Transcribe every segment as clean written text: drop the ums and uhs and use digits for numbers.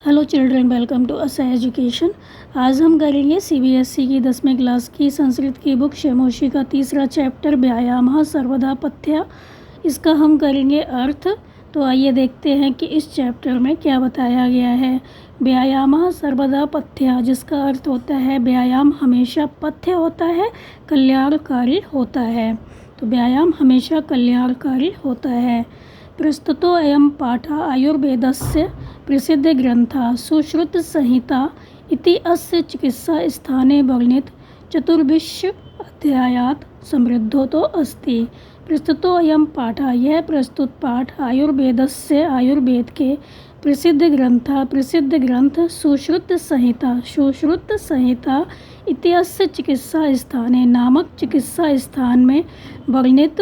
Hello children, welcome to असा education. आज हम करेंगे सीबीएसई की 10वीं क्लास की संस्कृत की बुक शमोशी का तीसरा चैप्टर व्यायामः सर्वदा पथ्य। इसका हम करेंगे अर्थ। तो आइए देखते हैं कि इस चैप्टर में क्या बताया गया है। व्यायामः सर्वदा पथ्य, जिसका अर्थ होता है व्यायाम हमेशा पथ्य होता है, कल्याणकारी होता है। तो व्यायाम हमेशा कल्याणकारी होता है। प्रस्तुतो अयं पाठः आयुर्वेदस्य प्रसिद्धग्रन्थः सुश्रुतसंहिता इति अस्य चिकित्सास्थाने वर्णित चतुर्विंश अध्यायात् समृद्धोतो अस्ति। प्रस्तुतो अयं पाठः, यह प्रस्तुत पाठ आयुर्वेदस्य, आयुर्वेद के प्रसिद्ध ग्रंथ सुश्रुत संहिता इत्यस्य चिकित्सा स्थाने नामक चिकित्सा स्थान में वर्णित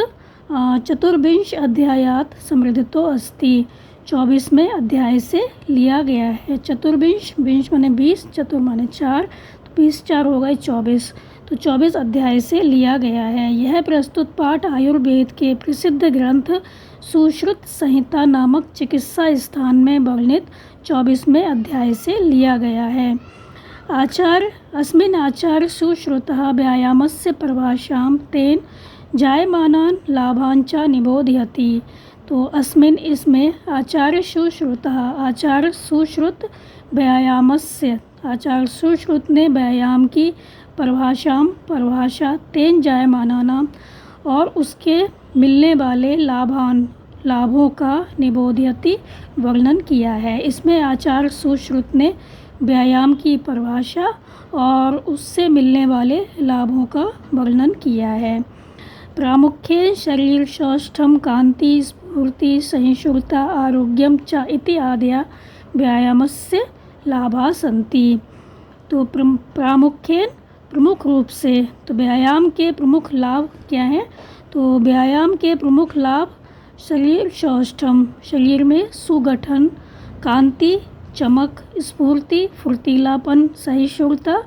चतुर्विंश अध्यायात समृद्धतो अस्ति, 24वें अध्याय से लिया गया है। चतुर्विंश, विंश माने 20, चतुर माने 4, तो 20 4 हो गए 24, तो 24 अध्याय से लिया गया है। यह प्रस्तुत पाठ आयुर्वेद के प्रसिद्ध ग्रंथ सुश्रुत संहिता नामक चिकित्सा स्थान में वर्णित 24वें अध्याय से लिया गया है। अस्मिन् आचार्य सुश्रुतः व्यायामस्य परिभाषां तेन जायमानान् लाभांच निबोधयति। तो अस्मिन्, इसमें आचार्य सुश्रुत व्यायामस्य, आचार्य सुश्रुत ने व्यायाम की परिभाषा तेन जायमानानां और उसके मिलने वाले लाभों का निबोधयति वर्णन किया है। इसमें आचार्य सुश्रुत ने व्यायाम की परिभाषा और उससे मिलने वाले लाभों का वर्णन किया है। प्रामुख्येन शरीर सौष्ठव कांति स्फूर्ति सहिष्णुता आरोग्यम च इति आदया व्यायामस्य लाभा सन्ति। तो प्रामुख्येन, प्रमुख रूप से, तो व्यायाम के प्रमुख लाभ क्या हैं? तो व्यायाम के प्रमुख लाभ शरीर सौष्ठव, शरीर में सुगठन, कांति चमक, स्फूर्ति फुर्तीलापन, सहिष्णुता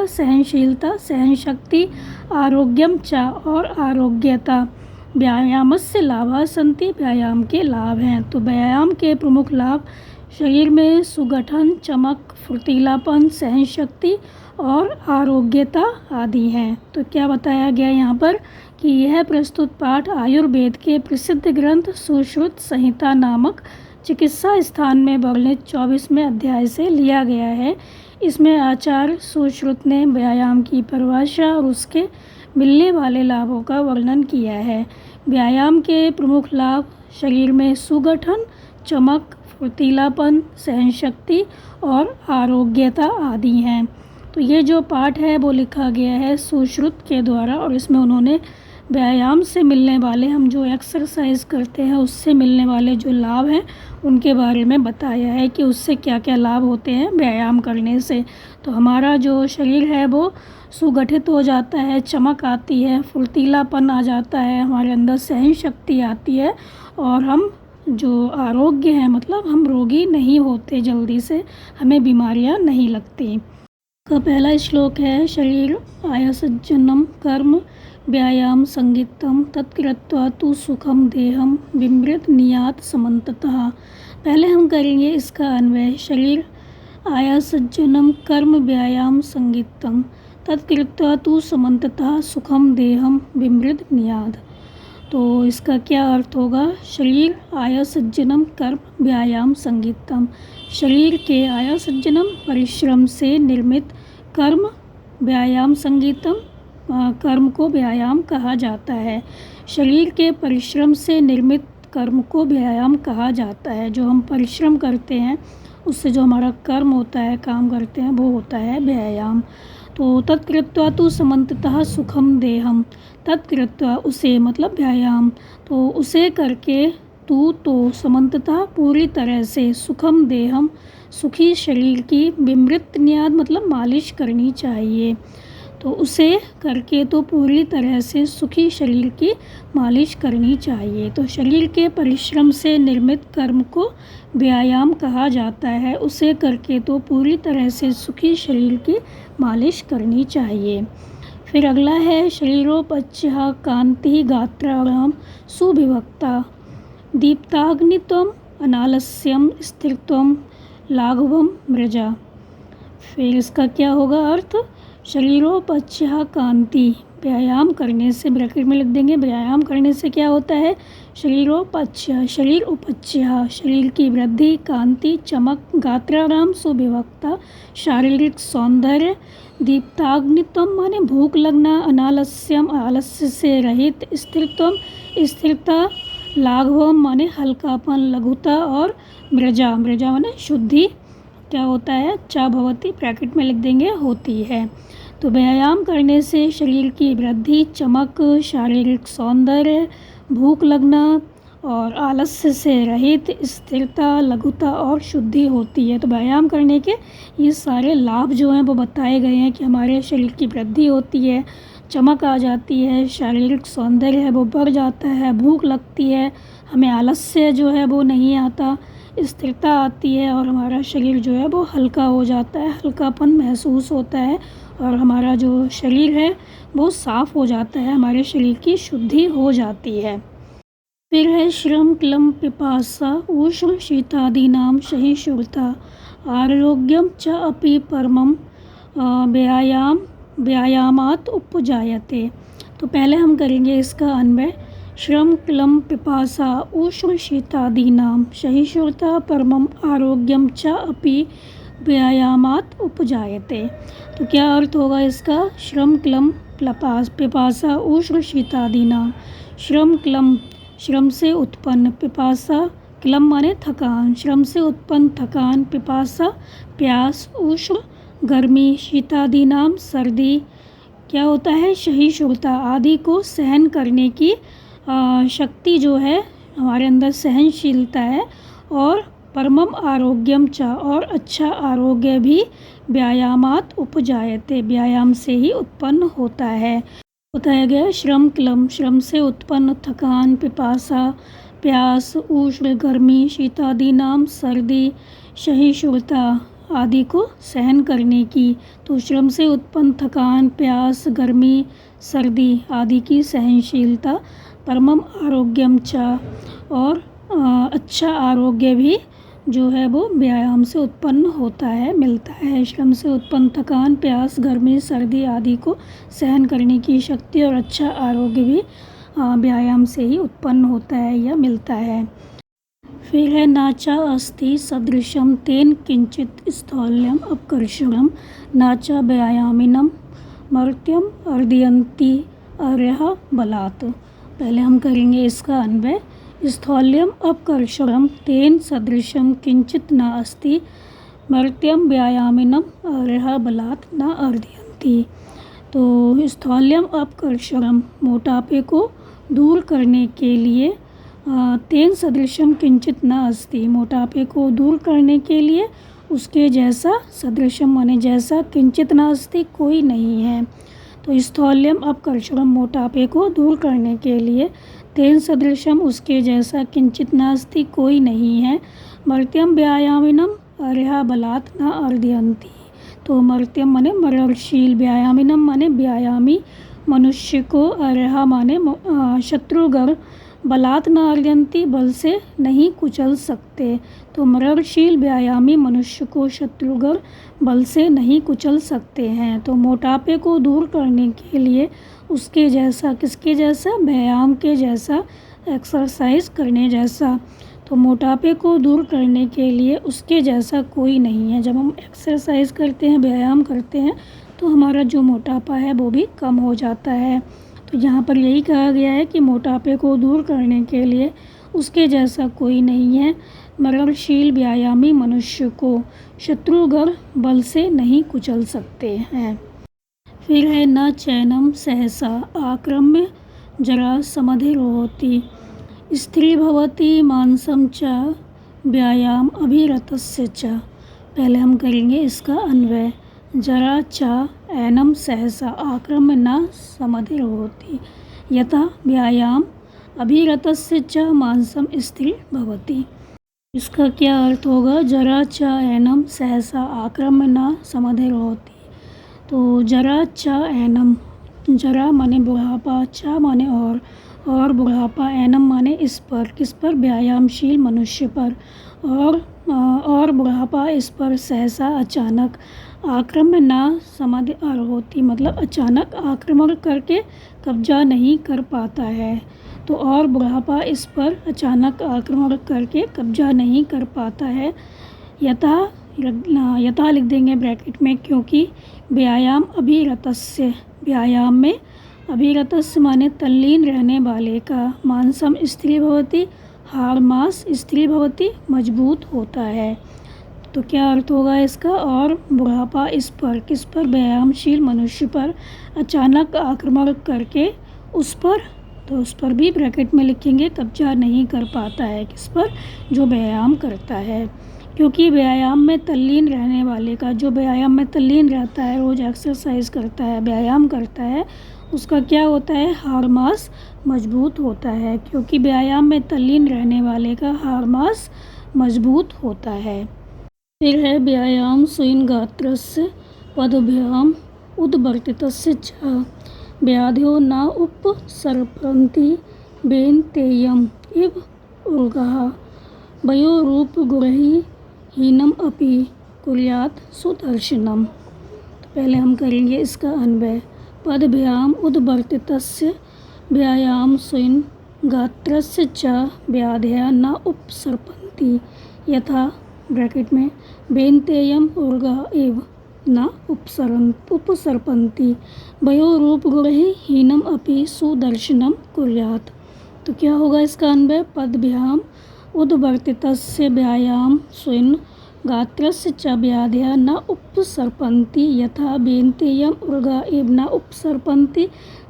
सहनशीलता सहनशक्ति, आरोग्यम च और आरोग्यता। व्यायामस्य लाभा सन्ति, व्यायाम के लाभ हैं। तो व्यायाम के प्रमुख लाभ शरीर में सुगठन, चमक, फुर्तीलापन, सहनशक्ति और आरोग्यता आदि हैं। तो क्या बताया गया यहाँ पर कि यह प्रस्तुत पाठ आयुर्वेद के प्रसिद्ध ग्रंथ सुश्रुत संहिता नामक चिकित्सा स्थान में वर्णित 24वें अध्याय से लिया गया है। इसमें आचार्य सुश्रुत ने व्यायाम की परिभाषा और उसके मिलने वाले लाभों का वर्णन किया है। व्यायाम के प्रमुख लाभ शरीर में सुगठन, चमक, फुर्तीलापन, सहनशक्ति और आरोग्यता आदि हैं। तो ये जो पाठ है वो लिखा गया है सुश्रुत के द्वारा, और इसमें उन्होंने व्यायाम से मिलने वाले, हम जो एक्सरसाइज करते हैं उससे मिलने वाले जो लाभ हैं उनके बारे में बताया है कि उससे क्या क्या लाभ होते हैं व्यायाम करने से। तो हमारा जो शरीर है वो सुगठित हो जाता है, चमक आती है, फुर्तीलापन आ जाता है, हमारे अंदर सहन शक्ति आती है और हम जो आरोग्य है, मतलब हम रोगी नहीं होते, जल्दी से हमें बीमारियां नहीं लगती। का पहला श्लोक है शरीर आयासज्जनम कर्म व्यायाम संगीतम तत्कृत्वा तु सुखम देहम विमृत नियात समन्ततः। पहले हम करेंगे इसका अन्वय। शरीर आयासज्जनम कर्म व्यायाम संगीतम तत्कृत्वा तु समन्ततः सुखम देहम विमृत नियात। तो इसका क्या अर्थ होगा? शरीर आयासज्जनम कर्म व्यायाम संगीतम, शरीर के आयासज्जनम परिश्रम से निर्मित कर्म, व्यायाम संगीतम, कर्म को व्यायाम कहा जाता है। शरीर के परिश्रम से निर्मित कर्म को व्यायाम कहा जाता है। जो हम परिश्रम करते हैं उससे जो हमारा कर्म होता है, काम करते हैं, वो होता है व्यायाम। तो तत्कृत्वा तु समन्ततः सुखम देहम, तत्कृत्वा उसे, मतलब व्यायाम, तो उसे करके, तू तो समन्ततः पूरी तरह से, सुखम देहम सुखी शरीर की, विमृत न्याद मतलब मालिश करनी चाहिए। तो उसे करके तो पूरी तरह से सुखी शरीर की मालिश करनी चाहिए। तो शरीर के परिश्रम से निर्मित कर्म को व्यायाम कहा जाता है। उसे करके तो पूरी तरह से सुखी शरीर की मालिश करनी चाहिए। फिर अगला है शरीरोपच्य कांति गात्राणाम सुविभक्ता दीप्ताग्नित्वम अनालस्यम स्थिरत्वम लाघवम मृजा। फिर इसका क्या होगा अर्थ, शरीरोपच्य कांति, व्यायाम करने से, ब्रैकेट में लिख देंगे, व्यायाम करने से क्या होता है, शरीरोपच्य, शरीर उपच्य, शरीर की वृद्धि, कांति, चमक, गात्राराम, सुविवक्ता, शारीरिक सौंदर्य, दीप्ताग्नित्वम माने भूख लगना, अनालस्यम आलस्य से रहित, स्थिरत्वम स्थिरता, लाघवम माने हल्कापन, लघुता, और मृजा, मृजा माने शुद्धि क्या होता है, चा भवती, ब्रैकेट में लिख देंगे, होती है। तो व्यायाम करने से शरीर की वृद्धि, चमक, शारीरिक सौंदर्य, भूख लगना और आलस्य से रहित, स्थिरता, लघुता और शुद्धि होती है। तो व्यायाम करने के ये सारे लाभ जो हैं वो बताए गए हैं कि हमारे शरीर की वृद्धि होती है, चमक आ जाती है, शारीरिक सौंदर्य है वो बढ़ जाता है, भूख लगती है, हमें आलस्य जो है वो नहीं आता, स्थिरता आती है और हमारा शरीर जो है वो हल्का हो जाता है, हल्कापन महसूस होता है और हमारा जो शरीर है वो साफ़ हो जाता है, हमारे शरीर की शुद्धि हो जाती है। फिर है श्रम क्लम पिपासा उष्ण शीतादीनाम सहिष्णुता आरोग्यम च अपि परमम व्यायामात् उपजायते। तो पहले हम करेंगे इसका अन्वय, श्रम क्लम पिपासा उष्ण शीतादीनाम सहिष्णुता परमम आरोग्यम च अपि व्यायामात् उपजायते। तो क्या अर्थ होगा इसका, श्रम क्लम पिपासा उष्ण शीतादीनाम, श्रम क्लम श्रम से उत्पन्न, पिपासा क्लम माने थकान, श्रम से उत्पन्न थकान, पिपासा प्यास, उष्ण गर्मी, शीतादीनाम सर्दी, क्या होता है, सहिष्णुता आदि को सहन करने की शक्ति जो है हमारे अंदर, सहनशीलता है, और परमम आरोग्यम च और अच्छा आरोग्य भी व्यायामात् उपजायते, व्यायाम से ही उत्पन्न होता है। बताया गया श्रम क्लम श्रम से उत्पन्न थकान, पिपासा प्यास, उष्ण गर्मी, शीतादीनाम सर्दी, सहिष्णुता आदि को सहन करने की। तो श्रम से उत्पन्न थकान, प्यास, गर्मी, सर्दी आदि की सहनशीलता, परमम आरोग्यम च और अच्छा आरोग्य भी जो है वो व्यायाम से उत्पन्न होता है, मिलता है। श्रम से उत्पन्न थकान, प्यास, गर्मी, सर्दी आदि को सहन करने की शक्ति और अच्छा आरोग्य भी व्यायाम से ही उत्पन्न होता है या मिलता है। फिर है नाचा अस्ति सदृशम तेन किंचित स्थौल्यम अपकर्षणम नाचा व्यायामिनम मर्त्यम अर्दयन्ति अर्यः बलात्। पहले हम करेंगे इसका अन्वय, स्थौल्यम अपकर्षणम तेन सदृशम किंचित न अस्ति मर्त्यम व्यायामिनम अर्यः बलात् न अर्दयन्ति। तो स्थौल्यम अपकर्षणम मोटापे को दूर करने के लिए, तेन सदृशम किंचित न अस्ति मोटापे को दूर करने के लिए उसके जैसा, सदृशम माने जैसा, किंचित न अस्ति कोई नहीं है। तो स्थौल्यम अपकर्षणम मोटापे को दूर करने के लिए, तेन सदृशम उसके जैसा, किंचित नास्ति कोई नहीं है, मर्त्यम व्यायामिनम अर्यः बलात् न अर्दयन्ति। तो मर्त्यम माने मरणशील, व्यायामिनम माने व्यायामी मनुष्य को, अर्यः माने शत्रुगण, बलात् न अर्दयन्ति बल से नहीं कुचल सकते। तो मरणशील व्यायामी मनुष्य को शत्रुगण बल से नहीं कुचल सकते हैं। तो मोटापे को दूर करने के लिए उसके जैसा, किसके जैसा, व्यायाम के जैसा, एक्सरसाइज करने जैसा। तो मोटापे को दूर करने के लिए उसके जैसा कोई नहीं है। जब हम एक्सरसाइज करते हैं, व्यायाम करते हैं, तो हमारा जो मोटापा है वो भी कम हो जाता है। तो यहाँ पर यही कहा गया है कि मोटापे को दूर करने के लिए उसके जैसा कोई नहीं है, मरणशील व्यायामी मनुष्य को शत्रुगण बल से नहीं कुचल सकते हैं। फिर है न चैनम सहसा आक्रम्य जरा समधिरोहति स्त्री भवति मांसम च व्यायाम अभिरतस्य च। पहले हम करेंगे इसका अन्वय, जरा च एनम सहसा आक्रम्य न समधिरोहति यथा व्यायाम अभिरतस्य च मांसम स्त्री भवति। इसका क्या अर्थ होगा, जरा च एनम सहसा आक्रम्य न समधिरोहति। तो जरा च एनम, जरा माने बुढ़ापा, च माने और और बुढ़ापा एनम माने इस पर, किस पर, व्यायामशील मनुष्य पर। और बुढ़ापा इस पर सहसा अचानक आक्रमण ना समाधि होती, मतलब अचानक आक्रमण करके कब्जा नहीं कर पाता है। तो और बुढ़ापा इस पर अचानक आक्रमण करके कब्जा नहीं कर पाता है। यथा लिख देंगे ब्रैकेट में, क्योंकि व्यायाम अभिरतस्य, व्यायाम में अभिरतस्य माने तल्लीन रहने वाले का, मांसम स्त्री भवति, हाड़ मांस स्त्री भवति, मजबूत होता है। तो क्या अर्थ होगा इसका? और बुढ़ापा इस पर, किस पर, व्यायामशील मनुष्य पर अचानक आक्रमण करके उस पर, तो उस पर भी ब्रैकेट में लिखेंगे कब्जा नहीं कर पाता है, किस पर, जो व्यायाम करता है। क्योंकि व्यायाम में तल्लीन रहने वाले का, जो व्यायाम में तल्लीन रहता है, रोज़ एक्सरसाइज करता है, व्यायाम करता है, उसका क्या होता है? हाड़ मांस मजबूत होता है। क्योंकि व्यायाम में तल्लीन रहने वाले का हाड़ मांस मजबूत होता है। फिर है व्यायाम स्वयं गात्रस्य पदभ्याम उद्वर्तितस्य च व्याध्यो न उपसर्पन्ति बेन्तेयम् इव उर्गः वयोरूपगुणैः हीनम् अपि कुर्यात् सुदर्शनम्। तो पहले हम करेंगे इसका अन्वय। पदभ्याम उद्वर्तितस्य व्यायाम स्वयं गात्रस्य च व्याधया न उपसर्पन्ति यथा ब्रैकेट में बेन्तेयम् उर्गः एव न उपसर्पन्ति वयोरूपगुणैः हीनम् अपि सुदर्शनम् कुर्यात्। तो क्या होगा इसका अन्वय? पदभ्याम उद्वर्तितस्य व्यायाम स्वयं गात्रस्य च व्याधया न उपसर्पन्ति यथा बेन्तेयम् उर्गः एव न उपसर्पन्ति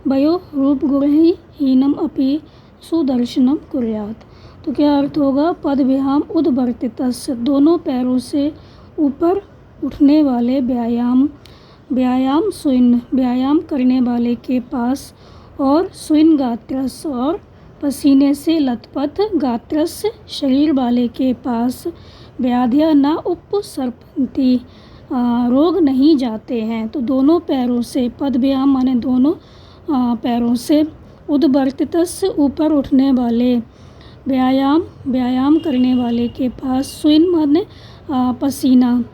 वयोरूपगुणैः हीनम् अपि सुदर्शनम् कुर्यात्। तो क्या अर्थ होगा? पदभ्याम उद्वर्तितस्य, दोनों पैरों से ऊपर उठने वाले व्यायाम स्वयं, व्यायाम करने वाले के पास, और स्वयं गात्रस्य, और पसीने से लथपथ गात्रस्य शरीर वाले के पास, व्याधिया न उपसर्पन्ति रोग नहीं जाते हैं। तो दोनों पैरों से, पदभ्याम माने दोनों पैरों से, उद्वर्तितस्य ऊपर उठने वाले व्यायाम करने वाले के पास, स्वयं माने पसीना,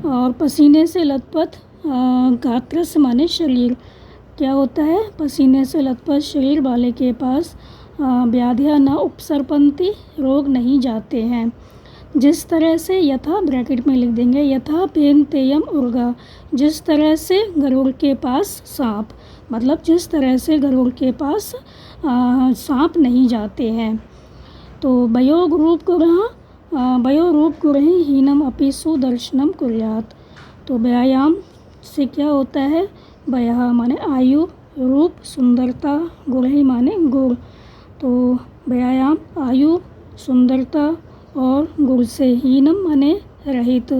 और पसीने से लथपथ गात्रस्य माने शरीर, क्या होता है? पसीने से लथपथ शरीर वाले के पास व्याधिया न उपसर्पन्ति रोग नहीं जाते हैं। जिस तरह से, यथा ब्रैकेट में लिख देंगे, यथा बेन्तेयम् उर्गः, जिस तरह से गरुड़ के पास सांप, मतलब जिस तरह से गरुड़ के पास सांप नहीं जाते हैं। तो वयोरूपगुणैः हीनम् अपि सुदर्शनम् कुर्यात्। तो व्यायाम से क्या होता है? वयः माने आयु, रूप सुंदरता, गुणैः माने गुण। तो व्यायाम आयु, सुंदरता और गुण से, हीनम माने रहित,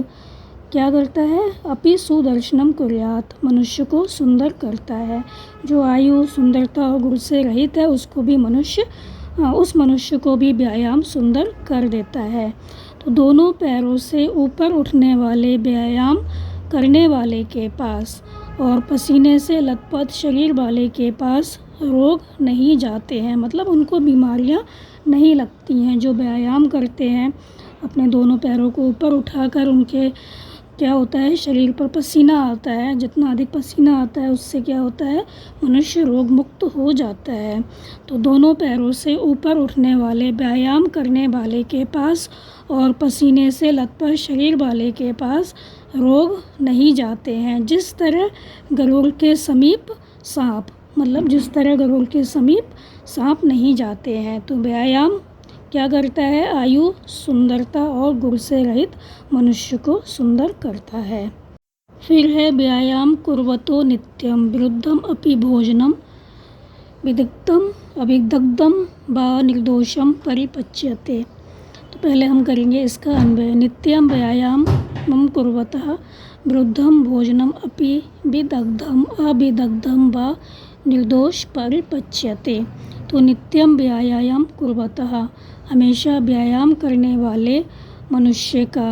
क्या करता है? अपि सुदर्शनम कुर्यात्, मनुष्य को सुंदर करता है। जो आयु, सुंदरता और गुण से रहित है, उसको भी उस मनुष्य को भी व्यायाम सुंदर कर देता है। तो दोनों पैरों से ऊपर उठने वाले व्यायाम करने वाले के पास, और पसीने से लथपथ शरीर वाले के पास रोग नहीं जाते हैं, मतलब उनको बीमारियां नहीं लगती हैं। जो व्यायाम करते हैं, अपने दोनों पैरों को ऊपर उठाकर, उनके क्या होता है? शरीर पर पसीना आता है, जितना अधिक पसीना आता है उससे क्या होता है? मनुष्य रोग मुक्त हो जाता है। तो दोनों पैरों से ऊपर उठने वाले व्यायाम करने वाले के पास, और पसीने से लथपथ शरीर वाले के पास रोग नहीं जाते हैं। जिस तरह गरुड़ के समीप सांप, मतलब जिस तरह गरुड़ के समीप सांप नहीं जाते हैं। तो व्यायाम क्या करता है? आयु, सुंदरता और गुण से रहित मनुष्य को सुंदर करता है। फिर है व्यायाम कुर्वतो नित्यम विरुद्धम अपि भोजनम विदग्धम अविदग्धम व निर्दोषम परिपच्यते। तो पहले हम करेंगे इसका अन्वय। नित्यम व्यायाम कुर्वतः विरुद्धम भोजनम अपि विदग्धम अविदग्धम व निर्दोष परिपच्यते। तो नित्यम व्यायाम कुर्वतः, हमेशा व्यायाम करने वाले मनुष्य का,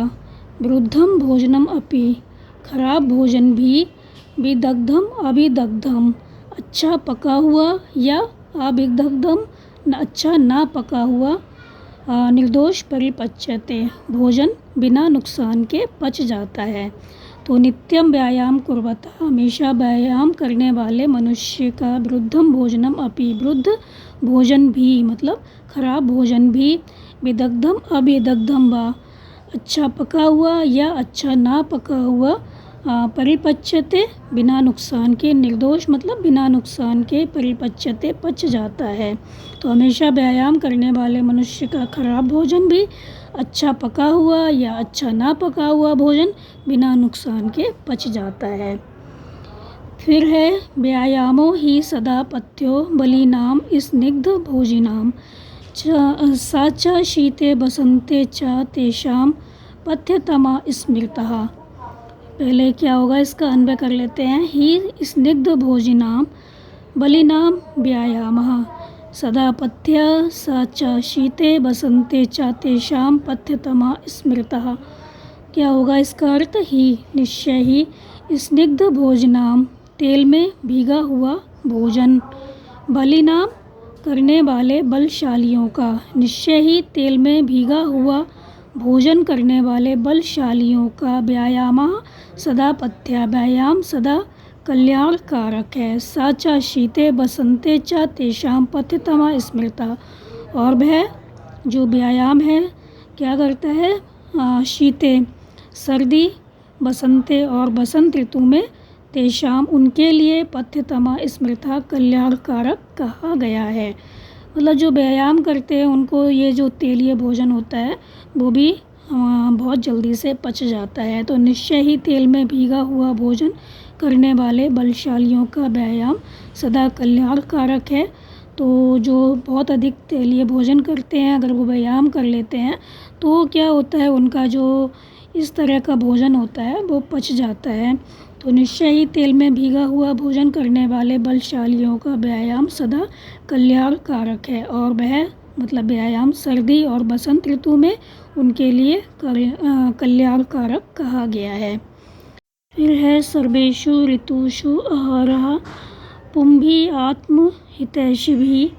विरुद्धम भोजनम अपि, खराब भोजन भी, विदग्धम अविदग्धम, अच्छा पका हुआ या अविदग्धम अच्छा ना पका हुआ निर्दोष परिपच्यते, भोजन बिना नुकसान के पच जाता है। तो नित्यम व्यायाम कुर्वतः, हमेशा व्यायाम करने वाले मनुष्य का वृद्धम भोजनम अपि, वृद्ध भोजन भी मतलब खराब भोजन भी, विदग्धम अविदग्धम वा, अच्छा पका हुआ या अच्छा ना पका हुआ, परिपच्यते बिना नुकसान के, निर्दोष मतलब बिना नुकसान के, परिपच्यते पच जाता है। तो हमेशा व्यायाम करने वाले मनुष्य का खराब भोजन भी अच्छा पका हुआ या अच्छा ना पका हुआ भोजन बिना नुकसान के पच जाता है। फिर है व्यायामो ही सदा पथ्यो बलिनाम स्निग्ध भोजिनाम सा च शीते बसंते च तेषां पथ्यतमा स्मृतः। पहले क्या होगा इसका अन्वय कर लेते हैं। ही स्निग्ध भोजिनाम बलिनाम व्यायामः सदा पथ्य स च शीते बसंते च तेषां पथ्यतमा स्मृतः। क्या होगा इसका अर्थ। ही निश्चय ही, स्निग्ध भोजनाम तेल में भीगा हुआ भोजन, बलिनाम करने वाले बलशालियों का, निश्चय ही तेल में भीगा हुआ भोजन करने वाले बलशालियों का, व्यायाम सदा पथ्य व्यायाम सदा कल्याणकारक है, सा च शीते बसंते च तेषां पथ्यतमा स्मृता, और वह जो व्यायाम है क्या करता है। शीते सर्दी, बसंते और बसंत ऋतु में, तेषां उनके लिए, पथ्यतमा स्मृता कल्याणकारक कहा गया है। मतलब जो व्यायाम करते हैं उनको ये जो तेलीय भोजन होता है वो भी बहुत जल्दी से पच जाता है। तो निश्चय ही तेल में भीगा हुआ भोजन करने वाले बलशालियों का व्यायाम सदा कल्याणकारक है। तो जो बहुत अधिक तेलीय भोजन करते हैं अगर वो व्यायाम कर लेते हैं तो क्या होता है, उनका जो इस तरह का भोजन होता है वो पच जाता है। तो निश्चय ही तेल में भीगा हुआ भोजन करने वाले बलशालियों का व्यायाम सदा कल्याणकारक है, और वह मतलब व्यायाम सर्दी और बसंत ऋतु में उनके लिए कल्याणकारक कहा गया है। फिर है सर्वेषु ऋतुषु आहारः पुंभी आत्महितैषिभिः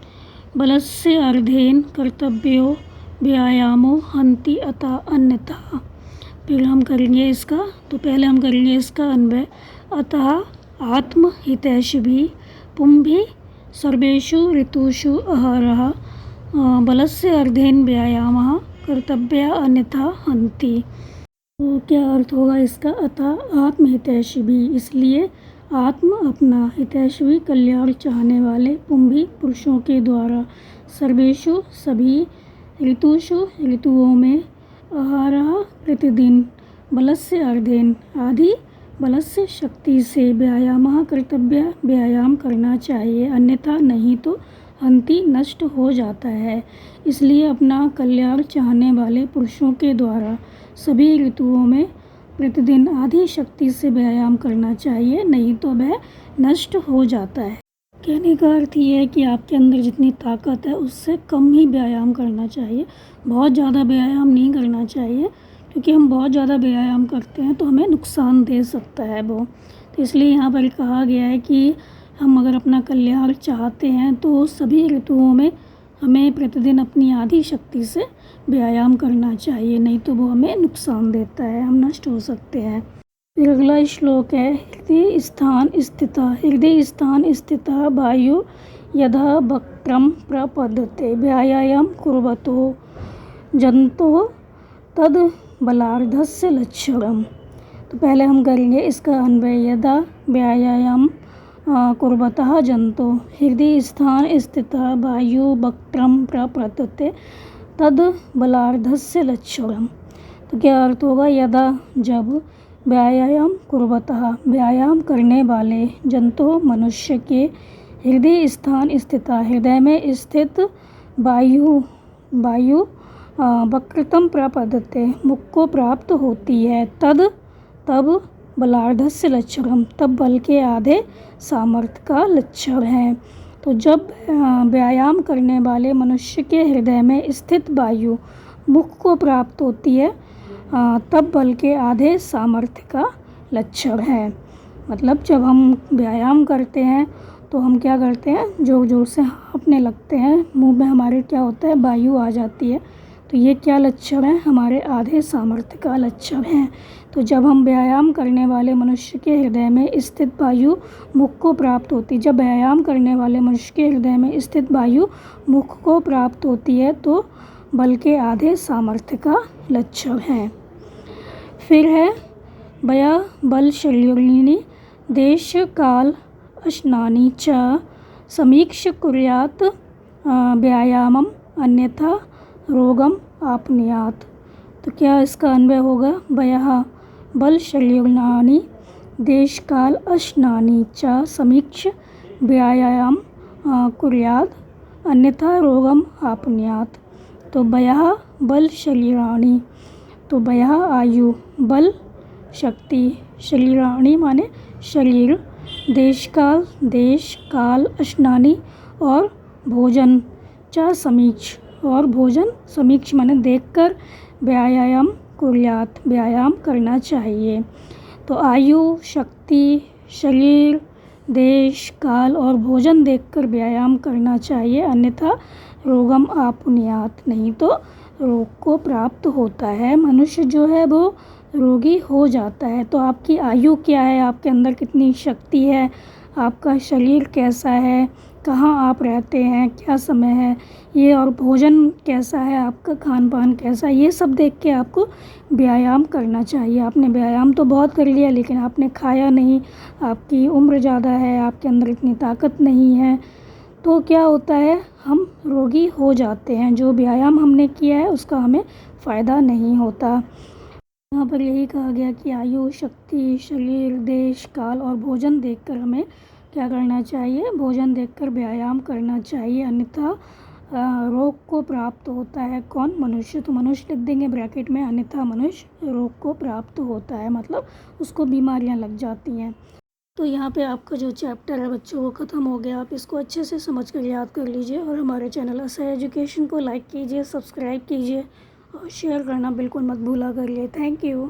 बलस्य अर्धेन कर्तव्यो व्यायामो हन्ति अतः अन्यथा। फिर हम करेंगे इसका, तो पहले हम करेंगे इसका अन्वय। अतः आत्महितैषिभिः पुंभी सर्वेषु ऋतुषु आहारः बलस्य अर्धेन व्यायामः कर्तव्यः अन्यथा हन्ति। तो क्या अर्थ होगा इसका। अतः आत्महितैषिभिः, इसलिए आत्म अपना, हितैषिभिः कल्याण चाहने वाले, पुंभी पुरुषों के द्वारा, सर्वेषु सभी, ऋतुषु ऋतुओं में, आहारः प्रतिदिन, बलस्य अर्धेन आधी बलस्य शक्ति से, व्यायामः कर्तव्य व्यायाम करना चाहिए, अन्यथा नहीं तो हन्ति नष्ट हो जाता है। इसलिए अपना कल्याण चाहने वाले पुरुषों के द्वारा सभी ऋतुओं में प्रतिदिन आधी शक्ति से व्यायाम करना चाहिए, नहीं तो वह नष्ट हो जाता है। कहने का अर्थ ये है कि आपके अंदर जितनी ताकत है उससे कम ही व्यायाम करना चाहिए, बहुत ज़्यादा व्यायाम नहीं करना चाहिए, क्योंकि हम बहुत ज़्यादा व्यायाम करते हैं तो हमें नुकसान दे सकता है वो। तो इसलिए यहाँ पर कहा गया है कि हम अगर अपना कल्याण चाहते हैं तो सभी ऋतुओं में हमें प्रतिदिन अपनी आधी शक्ति से व्यायाम करना चाहिए, नहीं तो वो हमें नुकसान देता है, हम नष्ट हो सकते हैं। फिर अगला श्लोक है हृदय स्थान स्थिता, हृदय स्थान स्थिता वायु यथा वक्त्रम प्रपद्यते व्यायाम कुर्वतो जंतो तद बलार्धस्य लक्षणम। तो पहले हम करेंगे इसका अन्वय। यदा व्यायाम कुर्वतः जंतो हृदय स्थान स्थिता वायु वक्त्रम प्रपद्यते तद बलार्धस्य लक्षणम। तो क्या अर्थ होगा। यदा जब, व्यायाम कुर्वतः व्यायाम करने वाले, जंतु मनुष्य के, हृदय स्थान स्थिता हृदय में स्थित, वायु वक्रतम प्रपद्यते मुख को प्राप्त होती है, तब बलार्धस्य लक्षणम तब बल के आधे सामर्थ्य का लक्षण है। तो जब व्यायाम करने वाले मनुष्य के हृदय में स्थित वायु मुख को प्राप्त होती है तब बल के आधे सामर्थ्य का लक्षण है। मतलब जब हम व्यायाम करते हैं तो हम क्या करते हैं, ज़ोर ज़ोर से हाँफने लगते हैं, मुंह में हमारे क्या होता है, वायु आ जाती है। तो ये क्या लक्षण है, हमारे आधे सामर्थ्य का लक्षण है। तो जब हम व्यायाम करने वाले मनुष्य के हृदय में स्थित वायु मुख को प्राप्त होती, जब व्यायाम करने वाले मनुष्य के हृदय में स्थित वायु मुख को प्राप्त होती है तो बल के आधे सामर्थ्य का लक्षण है। फिर है वया बल शरीरिणी देश काल अश्नानि च समीक्ष कुर्यात् व्यायामम अन्यथा रोगम आपनुयात्। तो क्या इसका अन्वय होगा, वया बल शरीरिणी देश काल अश्नानि च समीक्ष व्यायाम कुर्यात् अन्यथा रोगम आपनुयात्। तो वया बल शरीराणी, तो वया आयु, बल शक्ति, शरीराणी माने शरीर, देश काल अश्नानि और भोजन, च समीक्ष और भोजन, समीक्ष माने देखकर, व्यायाम कुर्यात् व्यायाम करना चाहिए। तो आयु, शक्ति, शरीर, देश काल और भोजन देखकर व्यायाम करना चाहिए, अन्यथा रोगम आपनुयात्, नहीं तो रोग को प्राप्त होता है, मनुष्य जो है वो रोगी हो जाता है। तो आपकी आयु क्या है, आपके अंदर कितनी शक्ति है, आपका शरीर कैसा है, कहाँ आप रहते हैं, क्या समय है ये, और भोजन कैसा है, आपका खान पान कैसा है, ये सब देख के आपको व्यायाम करना चाहिए। आपने व्यायाम तो बहुत कर लिया लेकिन आपने खाया नहीं, आपकी उम्र ज़्यादा है, आपके अंदर इतनी ताकत नहीं है, तो क्या होता है, हम रोगी हो जाते हैं। जो व्यायाम हमने किया है उसका हमें फ़ायदा नहीं होता। यहाँ पर यही कहा गया कि आयु, शक्ति, शरीर, देश काल और भोजन देखकर हमें क्या करना चाहिए, भोजन देखकर व्यायाम करना चाहिए, अन्यथा रोग को प्राप्त होता है। कौन, मनुष्य। तो मनुष्य लिख देंगे ब्रैकेट में, अन्यथा मनुष्य रोग को प्राप्त होता है, मतलब उसको बीमारियाँ लग जाती हैं। तो यहाँ पे आपका जो चैप्टर है बच्चों वो ख़त्म हो गया। आप इसको अच्छे से समझ कर याद कर लीजिए और हमारे चैनल असह एजुकेशन को लाइक कीजिए, सब्सक्राइब कीजिए और शेयर करना बिल्कुल मत भूला करिए। Thank you.